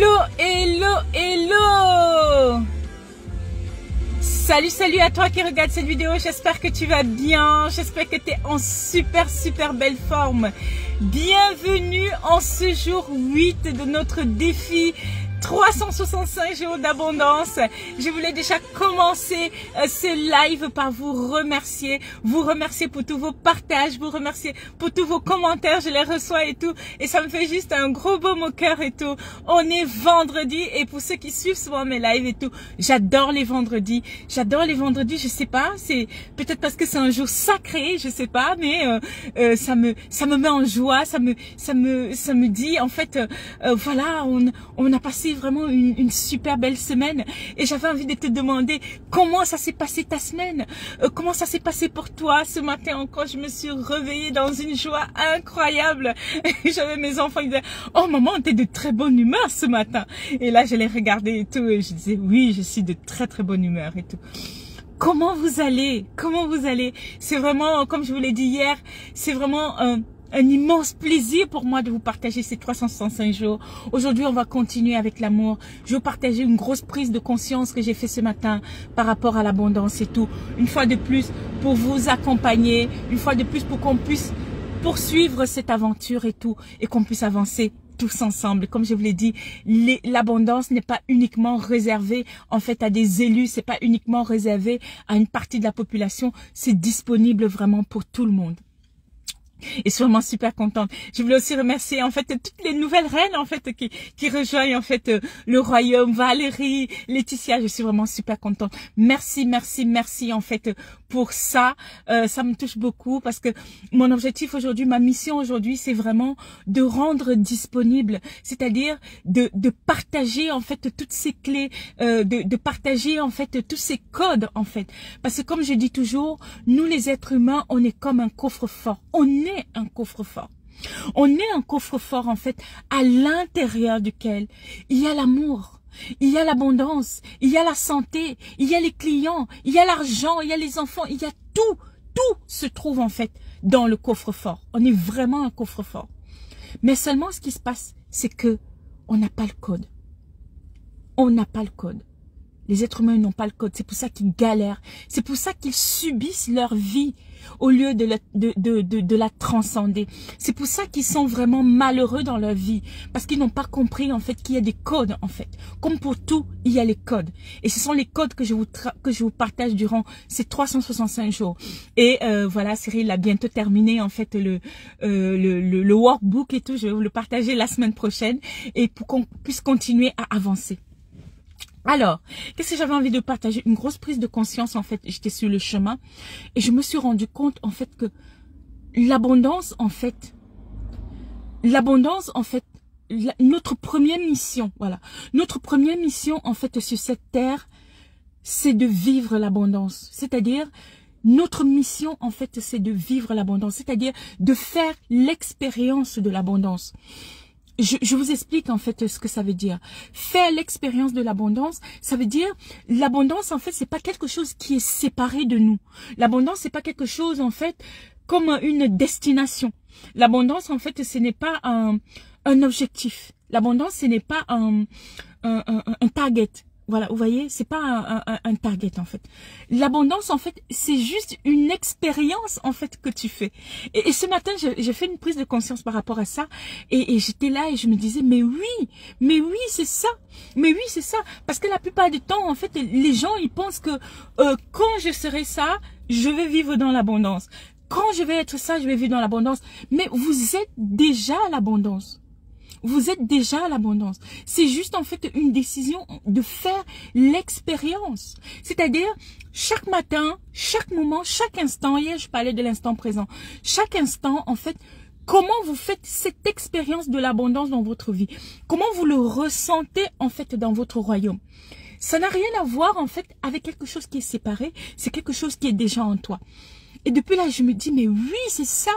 Hello, hello, hello! Salut à toi qui regarde cette vidéo, j'espère que tu vas bien, j'espère que tu es en super belle forme. Bienvenue en ce jour 8 de notre défi 365 jours d'abondance. Je voulais déjà commencer ce live par vous remercier pour tous vos partages, vous remercier pour tous vos commentaires, je les reçois et tout, et ça me fait juste un gros baume au cœur et tout. On est vendredi, et pour ceux qui suivent souvent mes lives et tout, j'adore les vendredis, je sais pas, c'est peut-être parce que c'est un jour sacré, je sais pas, mais ça me met en joie, ça me dit en fait voilà, on a passé vraiment une super belle semaine, et j'avais envie de te demander comment ça s'est passé ta semaine, comment ça s'est passé pour toi ce matin. Encore je me suis réveillée dans une joie incroyable. J'avais mes enfants, ils disaient oh maman, t'es de très bonne humeur ce matin, et là je les regardais et tout, et je disais oui, je suis de très bonne humeur et tout. Comment vous allez? C'est vraiment, comme je vous l'ai dit hier, c'est vraiment un immense plaisir pour moi de vous partager ces 365 jours. Aujourd'hui, on va continuer avec l'amour. Je vais vous partager une grosse prise de conscience que j'ai fait ce matin par rapport à l'abondance et tout. Une fois de plus, pour vous accompagner, une fois de plus pour qu'on puisse poursuivre cette aventure et tout, et qu'on puisse avancer tous ensemble. Comme je vous l'ai dit, l'abondance n'est pas uniquement réservée en fait à des élus, c'est pas uniquement réservé à une partie de la population, c'est disponible vraiment pour tout le monde. Et je suis vraiment super contente. Je voulais aussi remercier en fait toutes les nouvelles reines en fait qui rejoignent en fait le royaume. Valérie, Laetitia, je suis vraiment super contente. Merci en fait pour ça. Ça me touche beaucoup parce que mon objectif aujourd'hui, ma mission aujourd'hui, c'est vraiment de rendre disponible, c'est-à-dire de partager en fait toutes ces clés, de partager en fait tous ces codes en fait. Parce que comme je dis toujours, nous les êtres humains, on est comme un coffre-fort. On est un coffre-fort. On est un coffre-fort en fait à l'intérieur duquel il y a l'amour, il y a l'abondance, il y a la santé, il y a les clients, il y a l'argent, il y a les enfants, il y a tout se trouve en fait dans le coffre-fort. On est vraiment un coffre-fort. Mais seulement ce qui se passe, c'est que on n'a pas le code. On n'a pas le code. Les êtres humains n'ont pas le code. C'est pour ça qu'ils galèrent. C'est pour ça qu'ils subissent leur vie au lieu de la transcender. C'est pour ça qu'ils sont vraiment malheureux dans leur vie. Parce qu'ils n'ont pas compris en fait qu'il y a des codes en fait. Comme pour tout, il y a les codes. Et ce sont les codes que je vous partage durant ces 365 jours. Et voilà, Cyril a bientôt terminé en fait le workbook et tout. Je vais vous le partager la semaine prochaine. Et pour qu'on puisse continuer à avancer. Alors, qu'est-ce que j'avais envie de partager? Une grosse prise de conscience, en fait, j'étais sur le chemin et je me suis rendu compte, en fait, que l'abondance, en fait, notre première mission, voilà, notre première mission, en fait, sur cette terre, c'est de vivre l'abondance. C'est-à-dire, notre mission, en fait, c'est de vivre l'abondance, c'est-à-dire de faire l'expérience de l'abondance. Je vous explique en fait ce que ça veut dire. Faire l'expérience de l'abondance, ça veut dire l'abondance en fait c'est pas quelque chose qui est séparé de nous. L'abondance c'est pas quelque chose en fait comme une destination. L'abondance en fait ce n'est pas un objectif. L'abondance ce n'est pas un target. Voilà, vous voyez, c'est pas un target en fait. L'abondance en fait, c'est juste une expérience en fait que tu fais. Et ce matin, j'ai fait une prise de conscience par rapport à ça, et j'étais là et je me disais mais oui, c'est ça, parce que la plupart du temps en fait, les gens ils pensent que quand je serai ça, je vais vivre dans l'abondance. Quand je vais être ça, je vais vivre dans l'abondance. Mais vous êtes déjà à l'abondance. Vous êtes déjà à l'abondance. C'est juste en fait une décision de faire l'expérience. C'est-à-dire, chaque matin, chaque moment, chaque instant, hier je parlais de l'instant présent, chaque instant en fait, comment vous faites cette expérience de l'abondance dans votre vie? Comment vous le ressentez en fait dans votre royaume? Ça n'a rien à voir en fait avec quelque chose qui est séparé, c'est quelque chose qui est déjà en toi. Et depuis là, je me dis, mais oui, c'est ça.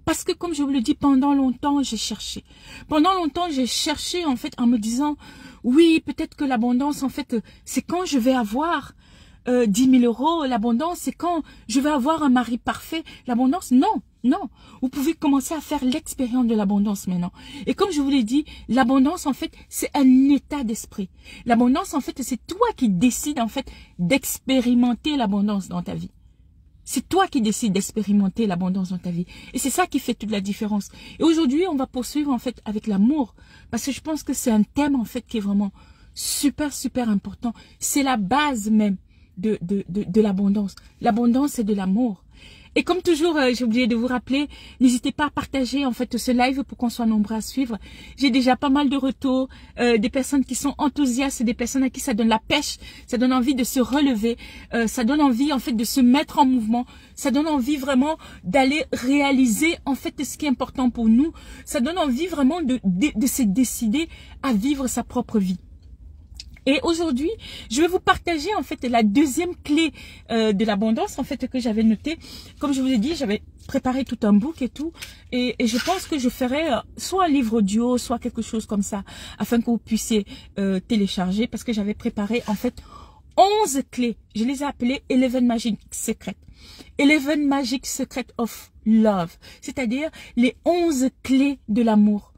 Parce que comme je vous le dis, pendant longtemps, j'ai cherché. Pendant longtemps, j'ai cherché en fait en me disant, oui, peut-être que l'abondance, en fait, c'est quand je vais avoir 10 000 euros. L'abondance, c'est quand je vais avoir un mari parfait. L'abondance, non. Non, vous pouvez commencer à faire l'expérience de l'abondance maintenant. Et comme je vous l'ai dit, l'abondance, en fait, c'est un état d'esprit. L'abondance, en fait, c'est toi qui décides, en fait, d'expérimenter l'abondance dans ta vie. C'est toi qui décides d'expérimenter l'abondance dans ta vie. Et c'est ça qui fait toute la différence. Et aujourd'hui, on va poursuivre, en fait, avec l'amour. Parce que je pense que c'est un thème, en fait, qui est vraiment super, super important. C'est la base même de l'abondance. L'abondance, c'est de l'amour. Et comme toujours, j'ai oublié de vous rappeler, n'hésitez pas à partager en fait ce live pour qu'on soit nombreux à suivre. J'ai déjà pas mal de retours, des personnes qui sont enthousiastes, des personnes à qui ça donne la pêche, ça donne envie de se relever, ça donne envie en fait de se mettre en mouvement, ça donne envie vraiment d'aller réaliser en fait ce qui est important pour nous, ça donne envie vraiment de se décider à vivre sa propre vie. Et aujourd'hui, je vais vous partager en fait la deuxième clé de l'abondance en fait que j'avais notée. Comme je vous ai dit, j'avais préparé tout un book et tout. Et je pense que je ferai soit un livre audio, soit quelque chose comme ça, afin que vous puissiez télécharger. Parce que j'avais préparé en fait 11 clés. Je les ai appelées 11 Magic Secrets. 11 Magic Secrets of Love. C'est-à-dire les 11 clés de l'amour.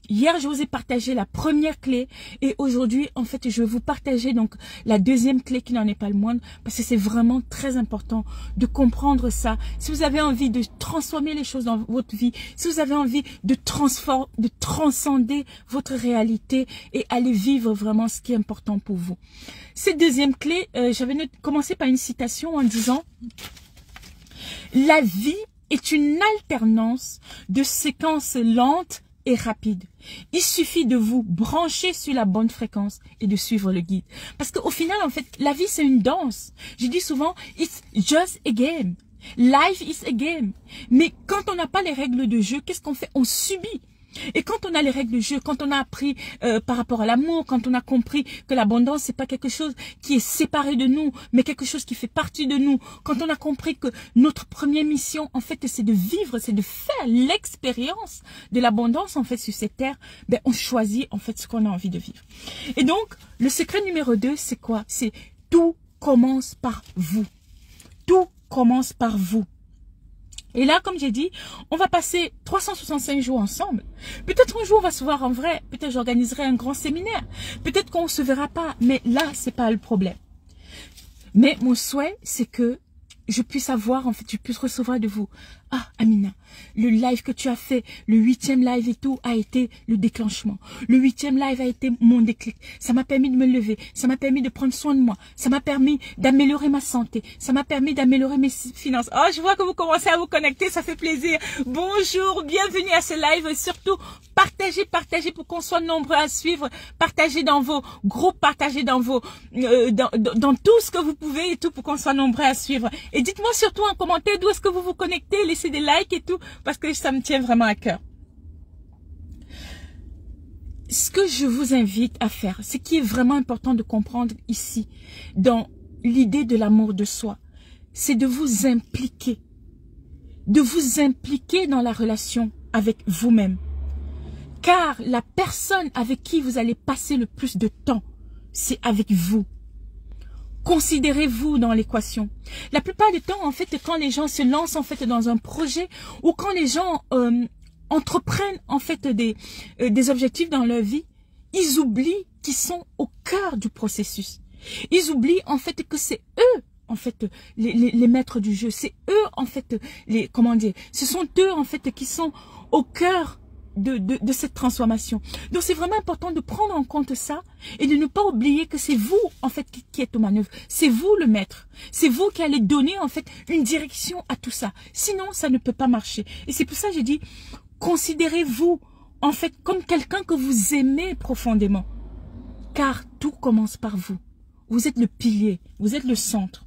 Hier, je vous ai partagé la première clé et aujourd'hui, en fait, je vais vous partager donc la deuxième clé qui n'en est pas le moindre parce que c'est vraiment très important de comprendre ça. Si vous avez envie de transformer les choses dans votre vie, si vous avez envie de transcender votre réalité et aller vivre vraiment ce qui est important pour vous. Cette deuxième clé, j'avais commencé par une citation en disant « La vie est une alternance de séquences lentes et rapide. Il suffit de vous brancher sur la bonne fréquence et de suivre le guide. » Parce qu'au final, en fait, la vie, c'est une danse. Je dis souvent, it's just a game. Life is a game. Mais quand on n'a pas les règles de jeu, qu'est-ce qu'on fait? On subit. Et quand on a les règles de jeu, quand on a appris par rapport à l'amour, quand on a compris que l'abondance, c'est pas quelque chose qui est séparé de nous, mais quelque chose qui fait partie de nous, quand on a compris que notre première mission, en fait, c'est de vivre, c'est de faire l'expérience de l'abondance, en fait, sur cette terre, ben, on choisit, en fait, ce qu'on a envie de vivre. Et donc, le secret numéro 2, c'est quoi? C'est tout commence par vous. Tout commence par vous. Et là, comme j'ai dit, on va passer 365 jours ensemble. Peut-être un jour, on va se voir en vrai. Peut-être j'organiserai un grand séminaire. Peut-être qu'on ne se verra pas. Mais là, c'est pas le problème. Mais mon souhait, c'est que je puisse avoir, en fait, je puisse recevoir de vous. Ah, Amina, le live que tu as fait, le 8e live et tout, a été le déclenchement. Le 8e live a été mon déclic. Ça m'a permis de me lever. Ça m'a permis de prendre soin de moi. Ça m'a permis d'améliorer ma santé. Ça m'a permis d'améliorer mes finances. Oh, je vois que vous commencez à vous connecter. Ça fait plaisir. Bonjour, bienvenue à ce live. Surtout, partagez pour qu'on soit nombreux à suivre. Partagez dans vos groupes, partagez dans vos, dans tout ce que vous pouvez et tout pour qu'on soit nombreux à suivre. Et dites-moi surtout en commentaire d'où est-ce que vous vous connectez. Laissez des likes et tout, parce que ça me tient vraiment à cœur. Ce que je vous invite à faire, ce qui est vraiment important de comprendre ici, dans l'idée de l'amour de soi, c'est de vous impliquer. De vous impliquer dans la relation avec vous-même. Car la personne avec qui vous allez passer le plus de temps, c'est avec vous. Considérez-vous dans l'équation. La plupart du temps, en fait, quand les gens se lancent en fait dans un projet ou quand les gens entreprennent en fait des objectifs dans leur vie, ils oublient qu'ils sont au cœur du processus. Ils oublient en fait que c'est eux en fait les maîtres du jeu. C'est eux en fait ce sont eux en fait qui sont au cœur de cette transformation. Donc c'est vraiment important de prendre en compte ça et de ne pas oublier que c'est vous en fait qui êtes aux manœuvres. C'est vous le maître. C'est vous qui allez donner en fait une direction à tout ça. Sinon ça ne peut pas marcher. Et c'est pour ça que j'ai dit, considérez-vous en fait comme quelqu'un que vous aimez profondément. Car tout commence par vous. Vous êtes le pilier, vous êtes le centre.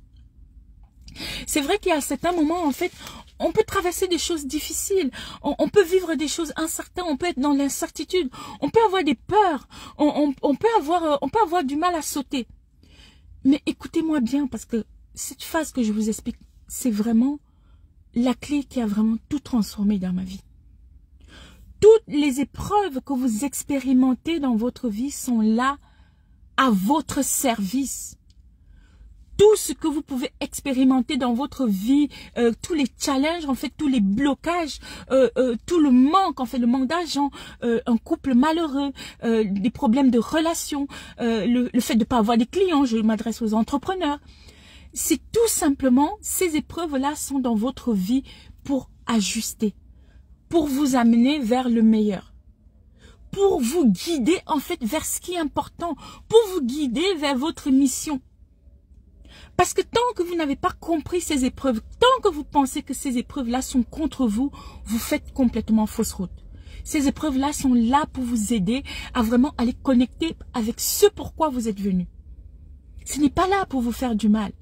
C'est vrai qu'il y a certains moments, en fait, on peut traverser des choses difficiles, on peut vivre des choses incertaines, on peut être dans l'incertitude, on peut avoir des peurs, on peut avoir du mal à sauter. Mais écoutez-moi bien, parce que cette phase que je vous explique, c'est vraiment la clé qui a vraiment tout transformé dans ma vie. Toutes les épreuves que vous expérimentez dans votre vie sont là à votre service. tout ce que vous pouvez expérimenter dans votre vie, tous les challenges, en fait, tous les blocages, tout le manque, en fait, le manque d'argent, un couple malheureux, des problèmes de relations, le fait de ne pas avoir des clients, je m'adresse aux entrepreneurs. C'est tout simplement, ces épreuves-là sont dans votre vie pour ajuster, pour vous amener vers le meilleur, pour vous guider en fait vers ce qui est important, pour vous guider vers votre mission. Parce que tant que vous n'avez pas compris ces épreuves, tant que vous pensez que ces épreuves-là sont contre vous, vous faites complètement fausse route. Ces épreuves-là sont là pour vous aider à vraiment aller connecter avec ce pourquoi vous êtes venu. Ce n'est pas là pour vous faire du mal.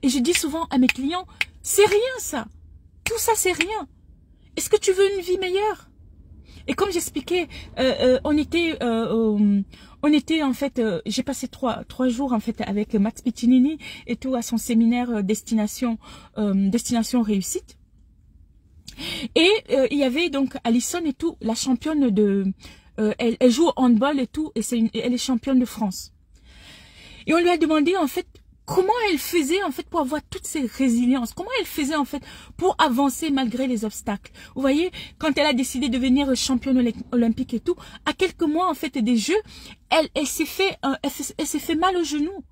Et je dis souvent à mes clients, c'est rien ça. Tout ça, c'est rien. Est-ce que tu veux une vie meilleure? Et comme j'expliquais, on était en fait, j'ai passé trois jours en fait avec Max Piccinini et tout à son séminaire destination réussite. Et il y avait donc Alison et tout, la championne de, elle joue au handball et tout, et elle est championne de France. Et on lui a demandé en fait comment elle faisait en fait pour avoir toutes ces résiliences, comment elle faisait en fait pour avancer malgré les obstacles. Vous voyez, quand elle a décidé de devenir championne olympique et tout, à quelques mois en fait des Jeux, elle s'est fait mal au genou.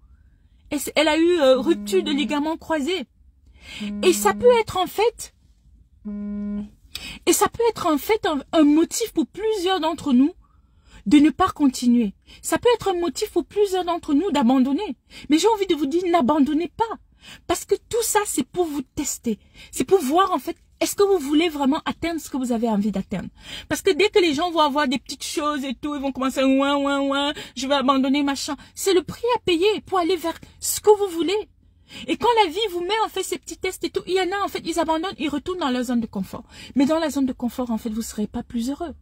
Elle a eu rupture de ligaments croisés. Et ça peut être en fait, un motif pour plusieurs d'entre nous de ne pas continuer. Ça peut être un motif pour plusieurs d'entre nous d'abandonner. Mais j'ai envie de vous dire, n'abandonnez pas. Parce que tout ça, c'est pour vous tester. C'est pour voir, en fait, est-ce que vous voulez vraiment atteindre ce que vous avez envie d'atteindre? Parce que dès que les gens vont avoir des petites choses et tout, ils vont commencer, je vais abandonner, machin. C'est le prix à payer pour aller vers ce que vous voulez. Et quand la vie vous met, en fait, ces petits tests et tout, il y en a, en fait, ils abandonnent, ils retournent dans leur zone de confort. Mais dans la zone de confort, en fait, vous ne serez pas plus heureux.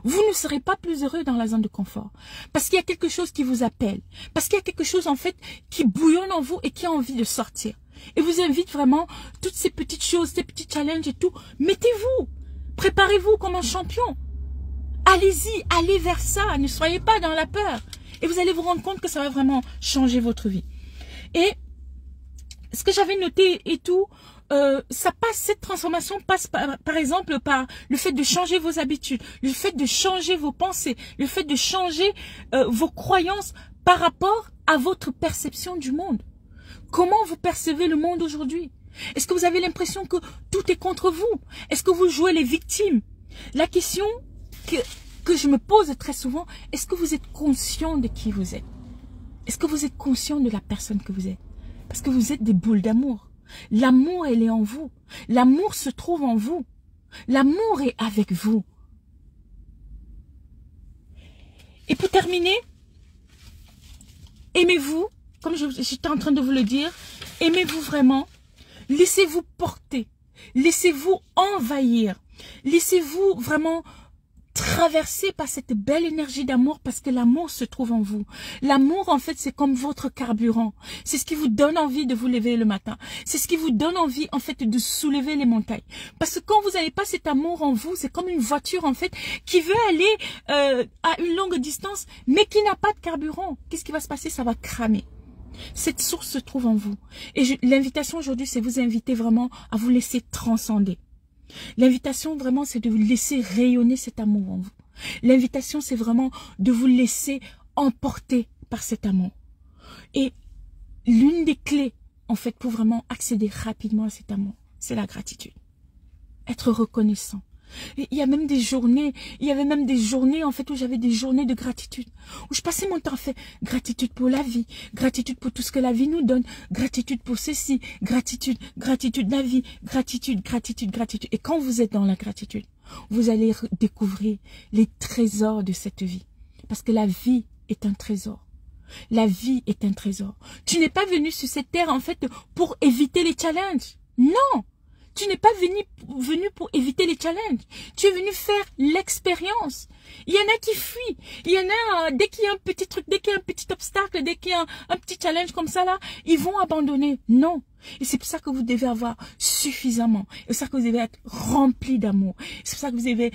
Vous ne serez pas plus heureux dans la zone de confort. Parce qu'il y a quelque chose qui vous appelle. Parce qu'il y a quelque chose, en fait, qui bouillonne en vous et qui a envie de sortir. Et vous invite vraiment, toutes ces petites choses, ces petits challenges et tout, mettez-vous. Préparez-vous comme un champion. Allez-y, allez vers ça. Ne soyez pas dans la peur. Et vous allez vous rendre compte que ça va vraiment changer votre vie. Et ce que j'avais noté et tout, cette transformation passe par exemple par le fait de changer vos habitudes, le fait de changer vos pensées, le fait de changer vos croyances par rapport à votre perception du monde. Comment vous percevez le monde aujourd'hui? Est-ce que vous avez l'impression que tout est contre vous? Est-ce que vous jouez les victimes? La question que je me pose très souvent, est-ce que vous êtes conscient de qui vous êtes? Est-ce que vous êtes conscient de la personne que vous êtes? Parce que vous êtes des boules d'amour. L'amour, elle est en vous. L'amour se trouve en vous. L'amour est avec vous. Et pour terminer, aimez-vous, comme j'étais en train de vous le dire, aimez-vous vraiment. Laissez-vous porter. Laissez-vous envahir. Laissez-vous vraiment traversé par cette belle énergie d'amour parce que l'amour se trouve en vous. L'amour, en fait, c'est comme votre carburant. C'est ce qui vous donne envie de vous lever le matin. C'est ce qui vous donne envie, en fait, de soulever les montagnes. Parce que quand vous n'avez pas cet amour en vous, c'est comme une voiture, en fait, qui veut aller à une longue distance, mais qui n'a pas de carburant. Qu'est-ce qui va se passer? Ça va cramer. Cette source se trouve en vous. Et l'invitation aujourd'hui, c'est vous inviter vraiment à vous laisser transcender. L'invitation vraiment c'est de vous laisser rayonner cet amour en vous. L'invitation c'est vraiment de vous laisser emporter par cet amour. Et l'une des clés en fait pour vraiment accéder rapidement à cet amour, c'est la gratitude. Être reconnaissant. Et il y avait même des journées en fait où j'avais des journées de gratitude, où je passais mon temps à faire gratitude pour la vie, gratitude pour tout ce que la vie nous donne, gratitude pour ceci, gratitude de la vie, gratitude. Et quand vous êtes dans la gratitude, vous allez découvrir les trésors de cette vie, parce que la vie est un trésor. La vie est un trésor. Tu n'es pas venu sur cette terre en fait pour éviter les challenges. Non. Tu n'es pas venu pour éviter les challenges. Tu es venu faire l'expérience. Il y en a qui fuient. Il y en a, dès qu'il y a un petit truc, dès qu'il y a un petit obstacle, dès qu'il y a un petit challenge comme ça là, ils vont abandonner. Non. Et c'est pour ça que vous devez avoir suffisamment. Et c'est pour ça que vous devez être rempli d'amour. C'est pour ça que vous devez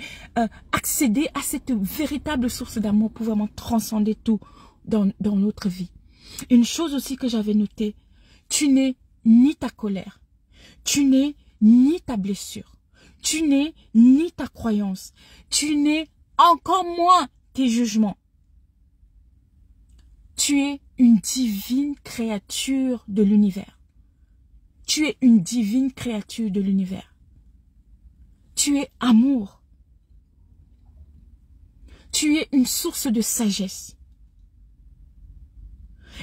accéder à cette véritable source d'amour pour vraiment transcender tout dans notre vie. Une chose aussi que j'avais notée, Tu n'es ni ta colère. Tu n'es ni ta blessure. Tu n'es ni ta croyance. Tu n'es encore moins tes jugements. Tu es une divine créature de l'univers. Tu es une divine créature de l'univers. Tu es amour. Tu es une source de sagesse.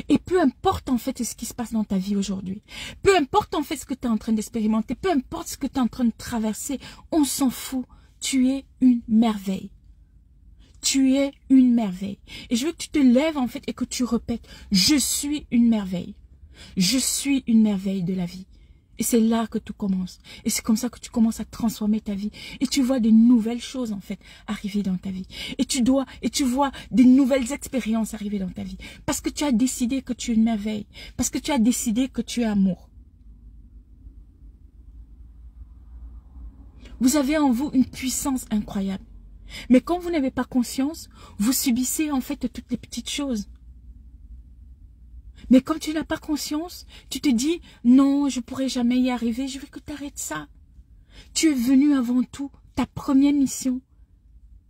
Et peu importe en fait ce qui se passe dans ta vie aujourd'hui, peu importe en fait ce que tu es en train d'expérimenter, peu importe ce que tu es en train de traverser, on s'en fout. Tu es une merveille. Tu es une merveille. Et je veux que tu te lèves en fait et que tu répètes, je suis une merveille. Je suis une merveille de la vie. Et c'est là que tout commence. Et c'est comme ça que tu commences à transformer ta vie. Et tu vois des nouvelles choses, en fait, arriver dans ta vie. Et tu vois des nouvelles expériences arriver dans ta vie. Parce que tu as décidé que tu es une merveille. Parce que tu as décidé que tu es amour. Vous avez en vous une puissance incroyable. Mais quand vous n'avez pas conscience, vous subissez, en fait, toutes les petites choses. Mais comme tu n'as pas conscience, tu te dis, non, je ne pourrai jamais y arriver, je veux que tu arrêtes ça. Tu es venu avant tout, ta première mission,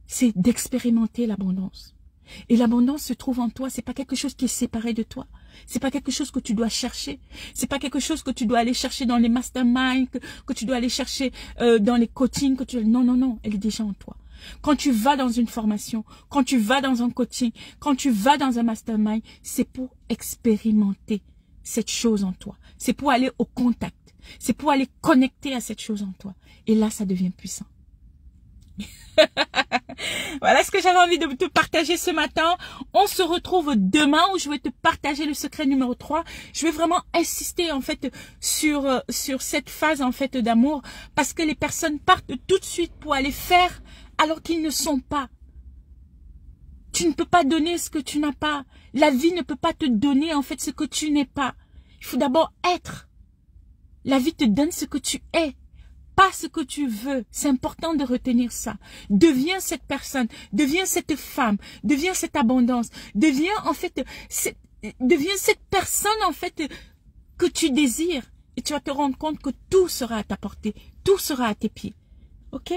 c'est d'expérimenter l'abondance. Et l'abondance se trouve en toi, c'est pas quelque chose qui est séparé de toi. C'est pas quelque chose que tu dois chercher. C'est pas quelque chose que tu dois aller chercher dans les masterminds, que tu dois aller chercher dans les coachings. Non, non, non, elle est déjà en toi. Quand tu vas dans une formation, quand tu vas dans un coaching, quand tu vas dans un mastermind, c'est pour expérimenter cette chose en toi. C'est pour aller au contact. C'est pour aller connecter à cette chose en toi. Et là, ça devient puissant. Voilà ce que j'avais envie de te partager ce matin. On se retrouve demain où je vais te partager le secret numéro 3. Je vais vraiment insister en fait sur cette phase en fait d'amour parce que les personnes partent tout de suite pour aller faire alors qu'ils ne sont pas. Tu ne peux pas donner ce que tu n'as pas. La vie ne peut pas te donner en fait ce que tu n'es pas. Il faut d'abord être. La vie te donne ce que tu es, pas ce que tu veux. C'est important de retenir ça. Deviens cette personne, deviens cette femme, deviens cette abondance, deviens en fait cette personne en fait que tu désires. Et tu vas te rendre compte que tout sera à ta portée, tout sera à tes pieds. Ok?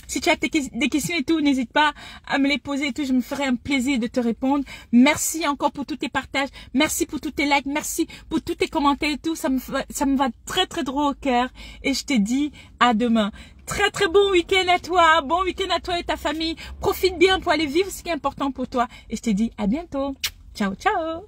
Si tu as des questions et tout, n'hésite pas à me les poser et tout. Je me ferai un plaisir de te répondre. Merci encore pour tous tes partages. Merci pour tous tes likes. Merci pour tous tes commentaires et tout. Ça me va très, très droit au cœur. Et je te dis à demain. Très, très bon week-end à toi. Bon week-end à toi et ta famille. Profite bien pour aller vivre ce qui est important pour toi. Et je te dis à bientôt. Ciao, ciao.